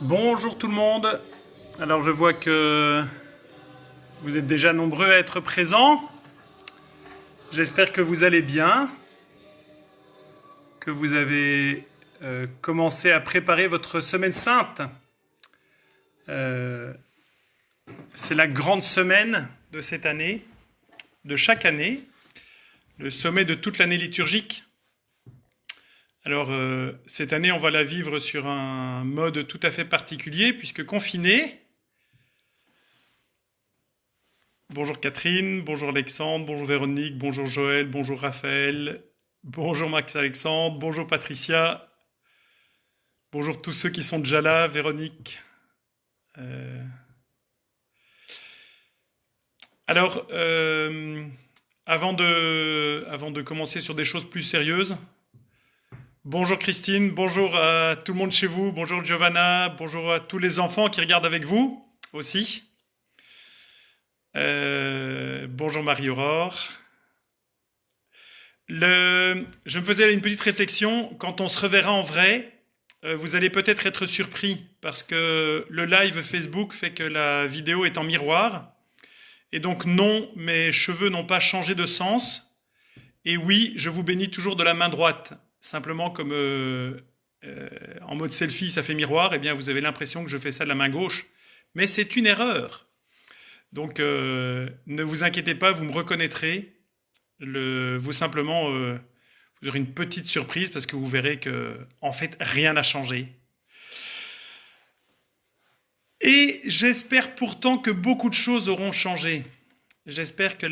Bonjour tout le monde. Alors je vois que vous êtes déjà nombreux à être présents. J'espère que vous allez bien, que vous avez commencé à préparer votre semaine sainte. Euh, c'est la grande semaine de cette année, de chaque année, le sommet de toute l'année liturgique. Alors cette année, on va la vivre sur un mode tout à fait particulier puisque confiné. Bonjour Catherine, bonjour Alexandre, bonjour Véronique, bonjour Joël, bonjour Raphaël, bonjour Max-Alexandre, bonjour Patricia, bonjour tous ceux qui sont déjà là, Véronique. Euh, Alors, avant de commencer sur des choses plus sérieuses, bonjour Christine, bonjour à tout le monde chez vous, bonjour Giovanna, bonjour à tous les enfants qui regardent avec vous aussi. Bonjour Marie-Aurore. Je me faisais une petite réflexion, quand on se reverra en vrai, vous allez peut-être être surpris parce que le live Facebook fait que la vidéo est en miroir. Et donc non, mes cheveux n'ont pas changé de sens. Et oui, je vous bénis toujours de la main droite. Simplement comme en mode selfie, ça fait miroir, et bien vous avez l'impression que je fais ça de la main gauche. Mais c'est une erreur. Donc ne vous inquiétez pas, vous me reconnaîtrez. Vous simplement, vous aurez une petite surprise parce que vous verrez que en fait rien n'a changé. Et j'espère pourtant que beaucoup de choses auront changé. J'espère que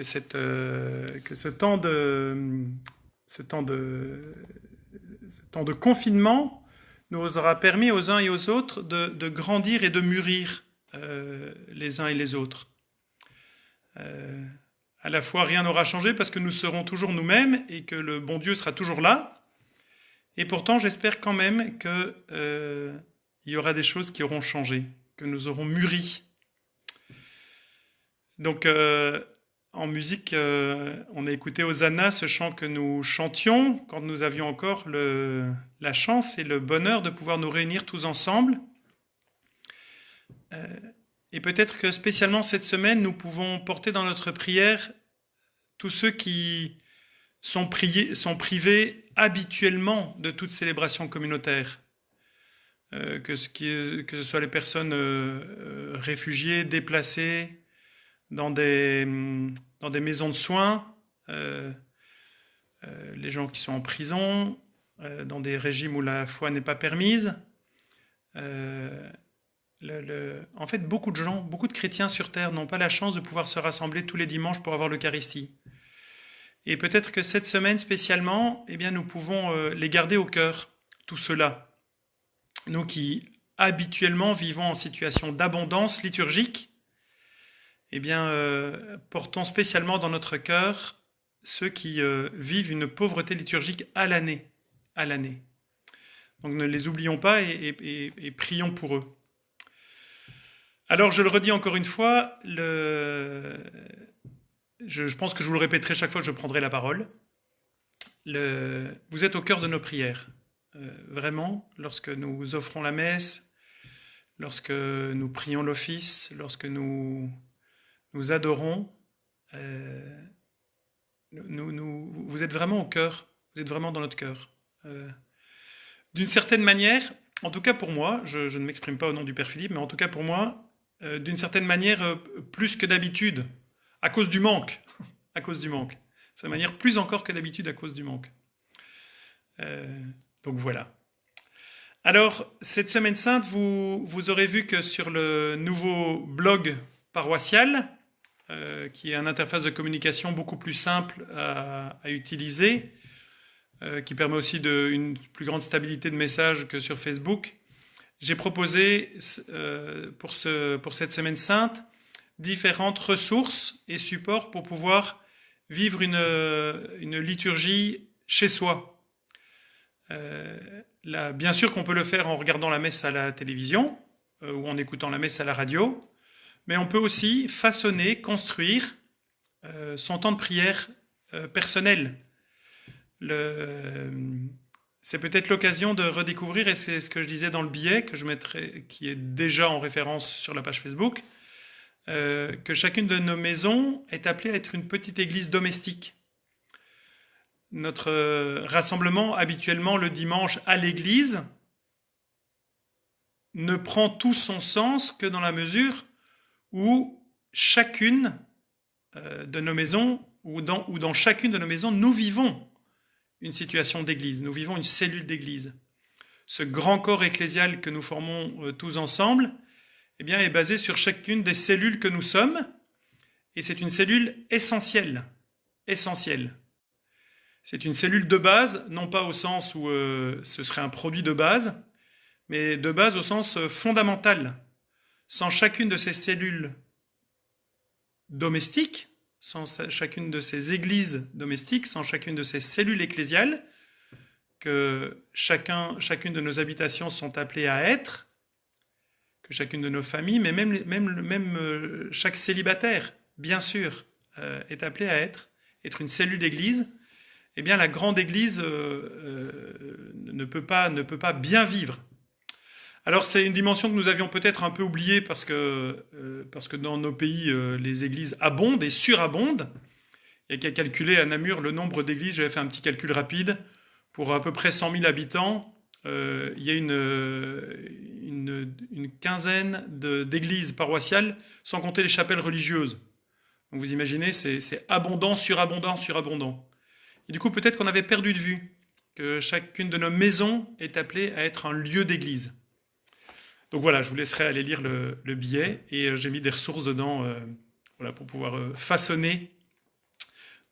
ce temps de confinement nous aura permis aux uns et aux autres de grandir et de mûrir les uns et les autres. À la fois, rien n'aura changé parce que nous serons toujours nous-mêmes et que le bon Dieu sera toujours là. Et pourtant, j'espère quand même que il y aura des choses qui auront changé, que nous aurons mûri. Donc, en musique, on a écouté Hosanna, ce chant que nous chantions quand nous avions encore la chance et le bonheur de pouvoir nous réunir tous ensemble. Et peut-être que spécialement cette semaine, nous pouvons porter dans notre prière tous ceux qui sont privés habituellement de toute célébration communautaire. Que ce soit les personnes réfugiées, déplacées, dans des maisons de soins, les gens qui sont en prison, dans des régimes où la foi n'est pas permise. En fait, beaucoup de gens, beaucoup de chrétiens sur Terre n'ont pas la chance de pouvoir se rassembler tous les dimanches pour avoir l'Eucharistie. Et peut-être que cette semaine spécialement, eh bien, nous pouvons les garder au cœur, tout cela. Nous qui habituellement vivons en situation d'abondance liturgique, eh bien, portons spécialement dans notre cœur ceux qui vivent une pauvreté liturgique à l'année. Donc ne les oublions pas et prions pour eux. Alors je le redis encore une fois, je pense que je vous le répéterai chaque fois que je prendrai la parole. Vous êtes au cœur de nos prières. Vraiment, lorsque nous offrons la messe, lorsque nous prions l'office, lorsque nous adorons, vous êtes vraiment au cœur, vous êtes vraiment dans notre cœur. D'une certaine manière, en tout cas pour moi, je ne m'exprime pas au nom du Père Philippe, mais en tout cas pour moi, d'une certaine manière, plus que d'habitude, à cause du manque, à cause du manque. C'est de manière plus encore que d'habitude à cause du manque. Donc voilà. Alors, cette semaine sainte, vous aurez vu que sur le nouveau blog paroissial, qui est une interface de communication beaucoup plus simple à utiliser, qui permet aussi une plus grande stabilité de message que sur Facebook, j'ai proposé pour cette semaine sainte différentes ressources et supports pour pouvoir vivre une liturgie chez soi. Là, bien sûr qu'on peut le faire en regardant la messe à la télévision ou en écoutant la messe à la radio, mais on peut aussi façonner, construire son temps de prière personnel. c'est peut-être l'occasion de redécouvrir, et c'est ce que je disais dans le billet, que je mettrai, qui est déjà en référence sur la page Facebook, que chacune de nos maisons est appelée à être une petite église domestique. Notre rassemblement habituellement le dimanche à l'église ne prend tout son sens que dans la mesure où chacune de nos maisons, ou dans chacune de nos maisons, nous vivons une situation d'église, nous vivons une cellule d'église. Ce grand corps ecclésial que nous formons tous ensemble, eh bien, est basé sur chacune des cellules que nous sommes, et c'est une cellule essentielle. Essentielle. C'est une cellule de base, non pas au sens où ce serait un produit de base, mais de base au sens fondamental. Sans chacune de ces cellules domestiques, sans chacune de ces églises domestiques, sans chacune de ces cellules ecclésiales, que chacune de nos habitations sont appelées à être, que chacune de nos familles, mais même chaque célibataire, bien sûr, est appelé à être une cellule d'église, eh bien la grande église ne peut pas bien vivre. Alors c'est une dimension que nous avions peut-être un peu oubliée parce que dans nos pays, les églises abondent et surabondent. Il n'y a qu'à calculer à Namur le nombre d'églises, j'avais fait un petit calcul rapide, pour à peu près 100 000 habitants, il y a une quinzaine d'églises paroissiales, sans compter les chapelles religieuses. Donc vous imaginez, c'est abondant, surabondant, surabondant. Et du coup, peut-être qu'on avait perdu de vue que chacune de nos maisons est appelée à être un lieu d'église. Donc voilà, je vous laisserai aller lire le billet, et j'ai mis des ressources dedans voilà, pour pouvoir façonner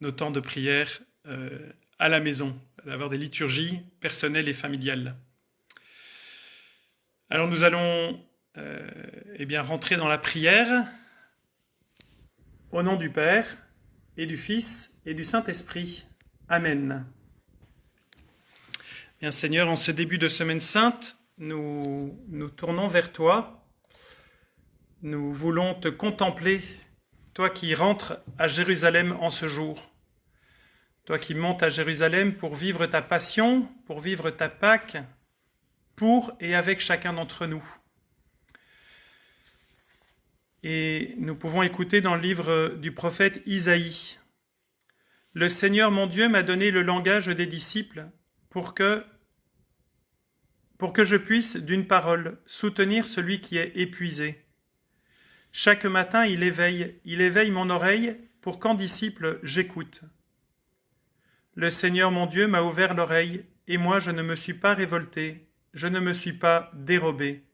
nos temps de prière à la maison, d'avoir des liturgies personnelles et familiales. Alors nous allons eh bien, rentrer dans la prière au nom du Père et du Fils et du Saint-Esprit. Amen. Bien Seigneur, en ce début de Semaine Sainte, nous nous tournons vers toi. Nous voulons te contempler, toi qui rentres à Jérusalem en ce jour. Toi qui montes à Jérusalem pour vivre ta passion, pour vivre ta Pâque, pour et avec chacun d'entre nous. Et nous pouvons écouter dans le livre du prophète Isaïe. « Le Seigneur mon Dieu m'a donné le langage des disciples pour que je puisse, d'une parole, soutenir celui qui est épuisé. Chaque matin, il éveille mon oreille pour qu'en disciple, j'écoute. Le Seigneur mon Dieu m'a ouvert l'oreille, et moi je ne me suis pas révolté, je ne me suis pas dérobé. »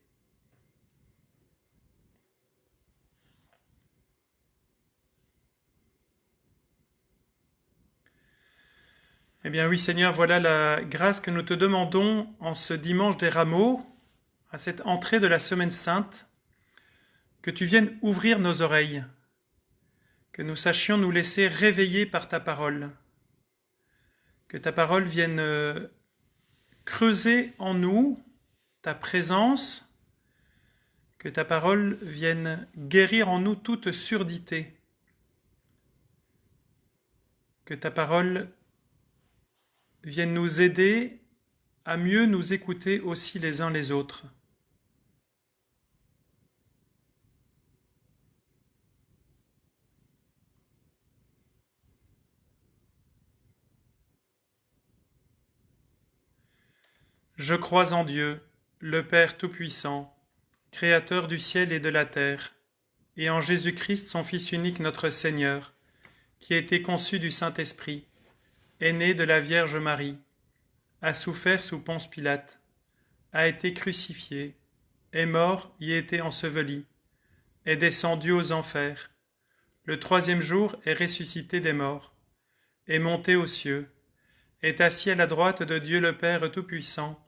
Eh bien oui Seigneur, voilà la grâce que nous te demandons en ce dimanche des Rameaux, à cette entrée de la Semaine Sainte, que tu viennes ouvrir nos oreilles, que nous sachions nous laisser réveiller par ta parole, que ta parole vienne creuser en nous ta présence, que ta parole vienne guérir en nous toute surdité, que ta parole vienne nous aider à mieux nous écouter aussi les uns les autres. Je crois en Dieu, le Père Tout-Puissant, Créateur du ciel et de la terre, et en Jésus-Christ, son Fils unique, notre Seigneur, qui a été conçu du Saint-Esprit, est né de la Vierge Marie, a souffert sous Ponce Pilate, a été crucifié, est mort, y a été enseveli, est descendu aux enfers, le troisième jour est ressuscité des morts, est monté aux cieux, est assis à la droite de Dieu le Père Tout-Puissant,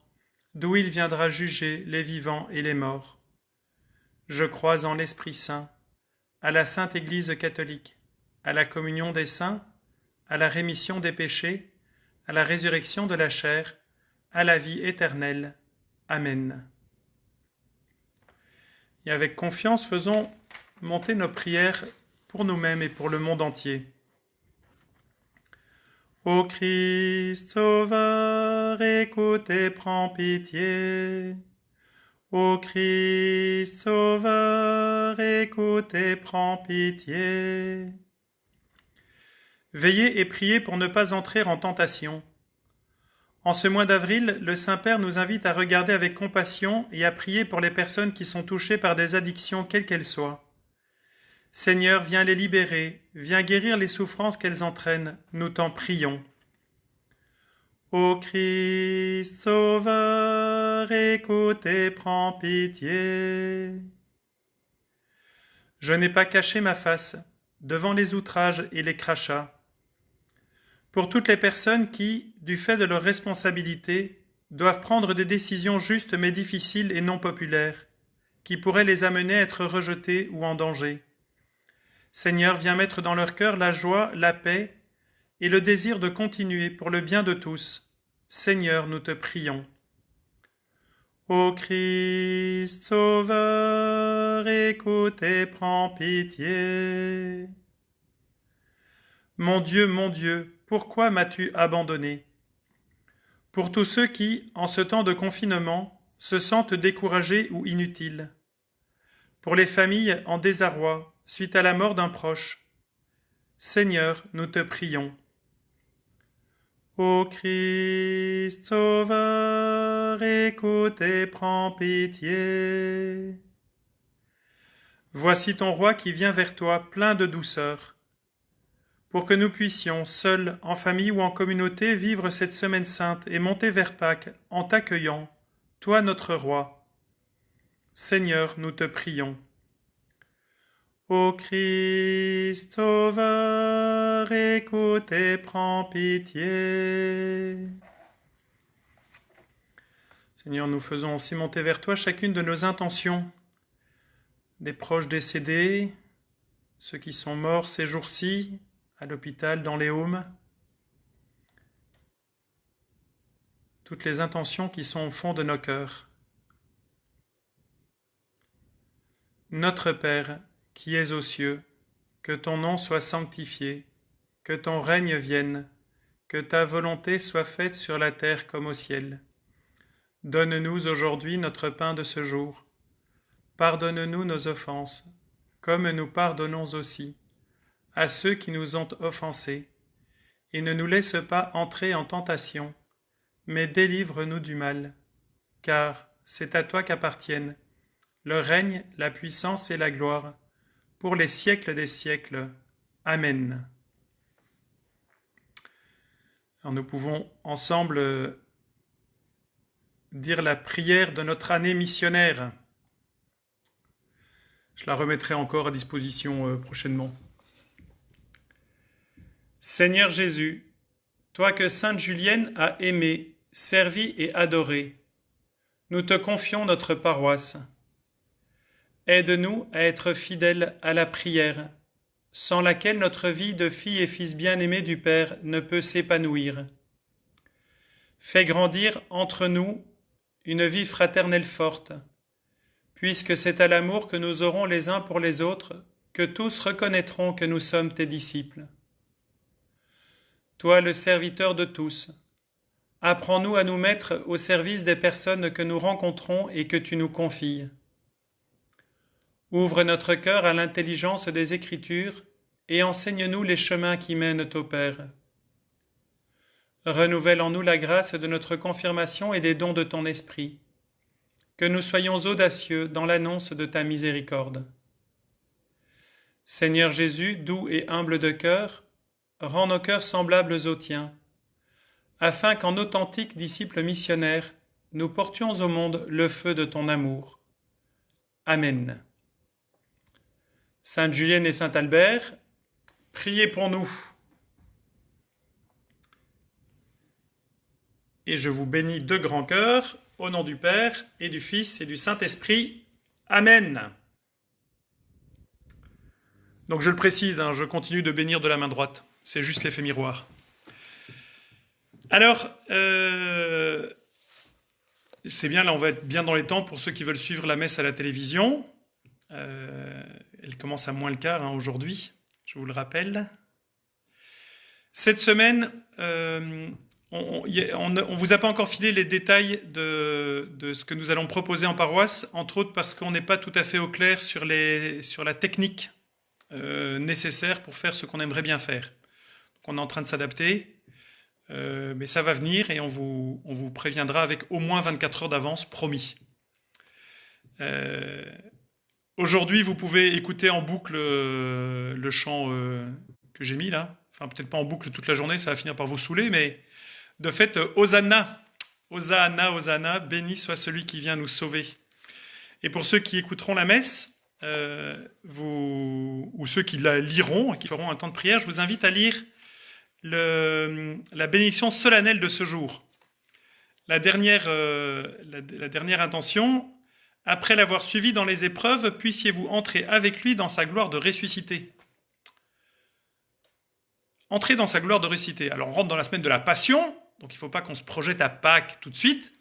d'où il viendra juger les vivants et les morts. Je crois en l'Esprit Saint, à la Sainte Église catholique, à la communion des saints, à la rémission des péchés, à la résurrection de la chair, à la vie éternelle. Amen. Et avec confiance, faisons monter nos prières pour nous-mêmes et pour le monde entier. Ô Christ Sauveur écoute et prends pitié. Ô Christ Sauveur, écoute et prends pitié. Veillez et priez pour ne pas entrer en tentation. En ce mois d'avril, le Saint-Père nous invite à regarder avec compassion et à prier pour les personnes qui sont touchées par des addictions quelles qu'elles soient. Seigneur, viens les libérer, viens guérir les souffrances qu'elles entraînent, nous t'en prions. Ô Christ Sauveur, écoute et prends pitié. Je n'ai pas caché ma face devant les outrages et les crachats. Pour toutes les personnes qui, du fait de leurs responsabilités, doivent prendre des décisions justes mais difficiles et non populaires, qui pourraient les amener à être rejetées ou en danger. Seigneur, viens mettre dans leur cœur la joie, la paix et le désir de continuer pour le bien de tous. Seigneur, nous te prions. Ô Christ Sauveur, écoute et prends pitié. Mon Dieu, pourquoi m'as-tu abandonné? Pour tous ceux qui, en ce temps de confinement, se sentent découragés ou inutiles. Pour les familles en désarroi suite à la mort d'un proche. Seigneur, nous te prions. Ô Christ Sauveur, écoute et prends pitié. Voici ton roi qui vient vers toi plein de douceur. Pour que nous puissions, seuls, en famille ou en communauté, vivre cette semaine sainte et monter vers Pâques en t'accueillant, toi notre roi. Seigneur, nous te prions. Ô Christ Sauveur, écoute et prends pitié. Seigneur, nous faisons aussi monter vers toi chacune de nos intentions, des proches décédés, ceux qui sont morts ces jours-ci, à l'hôpital, dans les Haumes, toutes les intentions qui sont au fond de nos cœurs. Notre Père, qui es aux cieux, que ton nom soit sanctifié, que ton règne vienne, que ta volonté soit faite sur la terre comme au ciel. Donne-nous aujourd'hui notre pain de ce jour. Pardonne-nous nos offenses, comme nous pardonnons aussi à ceux qui nous ont offensés, et ne nous laisse pas entrer en tentation, mais délivre-nous du mal, car c'est à toi qu'appartiennent le règne, la puissance et la gloire, pour les siècles des siècles. Amen. Alors nous pouvons ensemble dire la prière de notre année missionnaire. Je la remettrai encore à disposition prochainement. Seigneur Jésus, toi que Sainte Julienne a aimé, servi et adoré, nous te confions notre paroisse. Aide-nous à être fidèles à la prière, sans laquelle notre vie de fille et fils bien-aimés du Père ne peut s'épanouir. Fais grandir entre nous une vie fraternelle forte, puisque c'est à l'amour que nous aurons les uns pour les autres que tous reconnaîtront que nous sommes tes disciples. Toi le serviteur de tous, apprends-nous à nous mettre au service des personnes que nous rencontrons et que tu nous confies. Ouvre notre cœur à l'intelligence des Écritures et enseigne-nous les chemins qui mènent au Père. Renouvelle en nous la grâce de notre confirmation et des dons de ton Esprit, que nous soyons audacieux dans l'annonce de ta miséricorde. Seigneur Jésus, doux et humble de cœur, rends nos cœurs semblables aux tiens, afin qu'en authentiques disciples missionnaires, nous portions au monde le feu de ton amour. Amen. Sainte Julienne et Saint Albert, priez pour nous. Et je vous bénis de grand cœur, au nom du Père, et du Fils, et du Saint-Esprit. Amen. Donc je le précise, je continue de bénir de la main droite. C'est juste l'effet miroir. Alors, c'est bien, là on va être bien dans les temps pour ceux qui veulent suivre la messe à la télévision. Elle commence à moins le quart aujourd'hui, je vous le rappelle. Cette semaine, On vous a pas encore filé les détails de ce que nous allons proposer en paroisse, entre autres parce qu'on n'est pas tout à fait au clair sur la technique nécessaire pour faire ce qu'on aimerait bien faire. Donc on est en train de s'adapter, mais ça va venir et on vous préviendra avec au moins 24 heures d'avance, promis. Aujourd'hui, vous pouvez écouter en boucle le chant que j'ai mis là. Enfin, peut-être pas en boucle toute la journée, ça va finir par vous saouler, mais de fait, Hosanna, Hosanna, Hosanna, béni soit celui qui vient nous sauver. Et pour ceux qui écouteront la messe, ou ceux qui la liront, qui feront un temps de prière, je vous invite à lire la bénédiction solennelle de ce jour. La dernière intention, après l'avoir suivi dans les épreuves, puissiez-vous entrer avec lui dans sa gloire de ressuscité. Entrer dans sa gloire de ressuscité. Alors on rentre dans la semaine de la Passion, donc il ne faut pas qu'on se projette à Pâques tout de suite.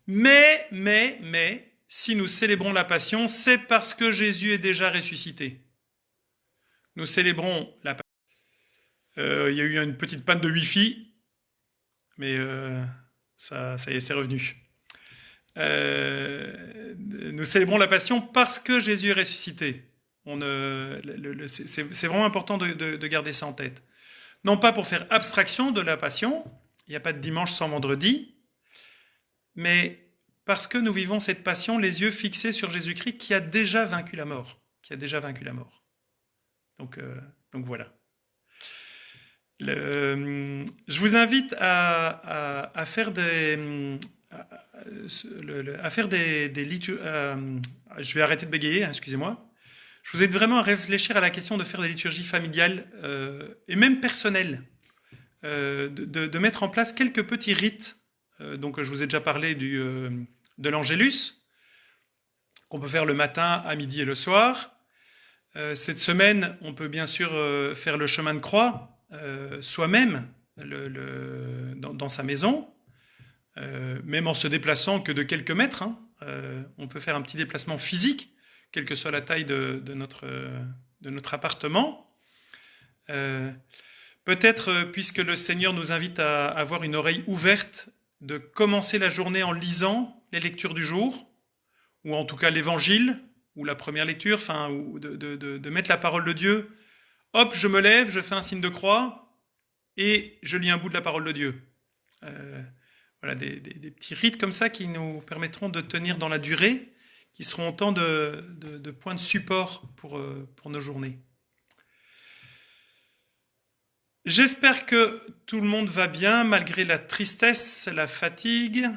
Mais, si nous célébrons la Passion, c'est parce que Jésus est déjà ressuscité. Nous célébrons la Passion. Il y a eu une petite panne de Wi-Fi, mais ça y est, c'est revenu. Nous célébrons la Passion parce que Jésus est ressuscité. C'est vraiment important de garder ça en tête. Non pas pour faire abstraction de la Passion, il n'y a pas de dimanche sans vendredi, mais parce que nous vivons cette Passion les yeux fixés sur Jésus-Christ qui a déjà vaincu la mort. Donc voilà. Je vous invite à faire des liturgies. Je vais arrêter de bégayer, hein, excusez-moi. Je vous aide vraiment à réfléchir à la question de faire des liturgies familiales et même personnelles, de mettre en place quelques petits rites. Donc je vous ai déjà parlé de l'Angélus, qu'on peut faire le matin, à midi et le soir. Cette semaine, on peut bien sûr faire le chemin de croix, soi-même, dans sa maison, même en se déplaçant que de quelques mètres. Hein. On peut faire un petit déplacement physique, quelle que soit la taille de notre appartement. Peut-être, puisque le Seigneur nous invite à avoir une oreille ouverte, de commencer la journée en lisant les lectures du jour, ou en tout cas l'Évangile, ou la première lecture, enfin, ou de mettre la parole de Dieu. Hop, je me lève, je fais un signe de croix, et je lis un bout de la parole de Dieu. Voilà, des petits rites comme ça qui nous permettront de tenir dans la durée, qui seront autant de points de support pour nos journées. J'espère que tout le monde va bien, malgré la tristesse, la fatigue,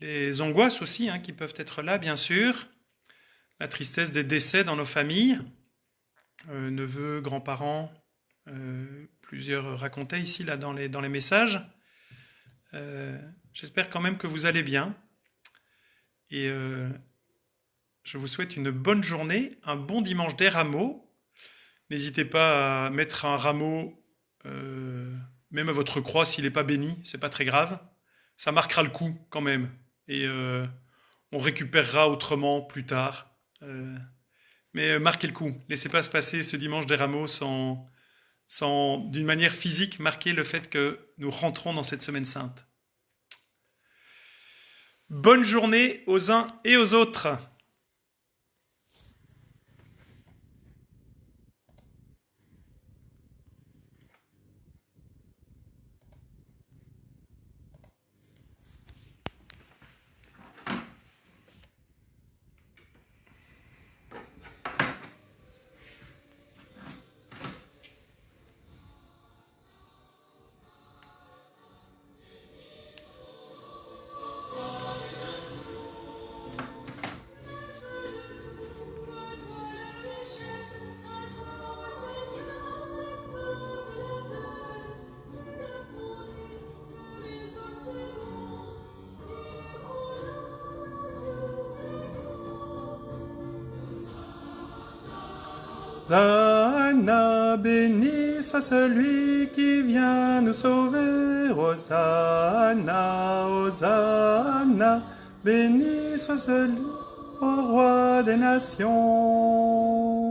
les angoisses aussi, hein, qui peuvent être là, bien sûr, la tristesse des décès dans nos familles, neveux, grands-parents, plusieurs racontaient ici, là, dans les messages. J'espère quand même que vous allez bien, et je vous souhaite une bonne journée, un bon dimanche des rameaux. N'hésitez pas à mettre un rameau, même à votre croix, s'il n'est pas béni, c'est pas très grave. Ça marquera le coup quand même. Et on récupérera autrement plus tard. Mais marquez le coup. Laissez pas se passer ce dimanche des rameaux sans d'une manière physique, marquer le fait que nous rentrons dans cette semaine sainte. Bonne journée aux uns et aux autres. Hosanna, béni soit celui qui vient nous sauver. Hosanna, Hosanna, béni soit celui au roi des nations.